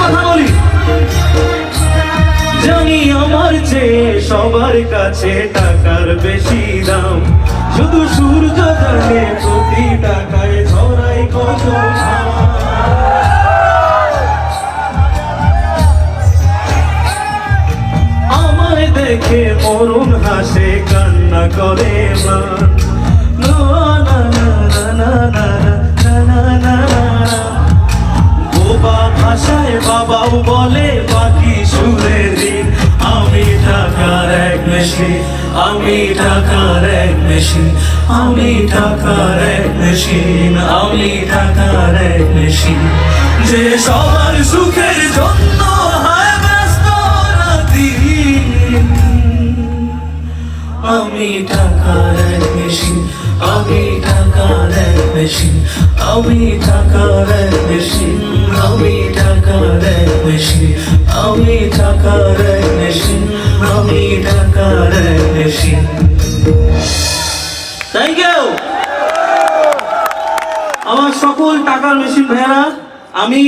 কথা বলি। জানি আমার চেয়ে সবার কাছে টাকার বেশি দাম, শুধু সূর্য জানে প্রতি টাকায় ধরাই কত ঘাম। আমায় দেখে মরুন হাসে কান্না করে মান, না না না না না না না না না। বোবা ভাষায় বাবাও বলে বাকি সুরে দিন। আমি টাকার এক মেশিন, আমি টাকার এক মেশিন, আমি টাকার এক মেশিন, আমি টাকার এক মেশিন, যে সবার সুখের জন্য হয় ব্যস্ত রাতদিন। আমি টাকার এক মেশিন, আমি টাকার এক মেশিন, আমি টাকার এক মেশিন, আমি টাকার এক মেশিন, আমি টাকার এক মেশিন, আমি টাকার এক মেশিন। থ্যাংক ইউ আমার সকল টাকার মেশিন ভাইয়েরা। আমি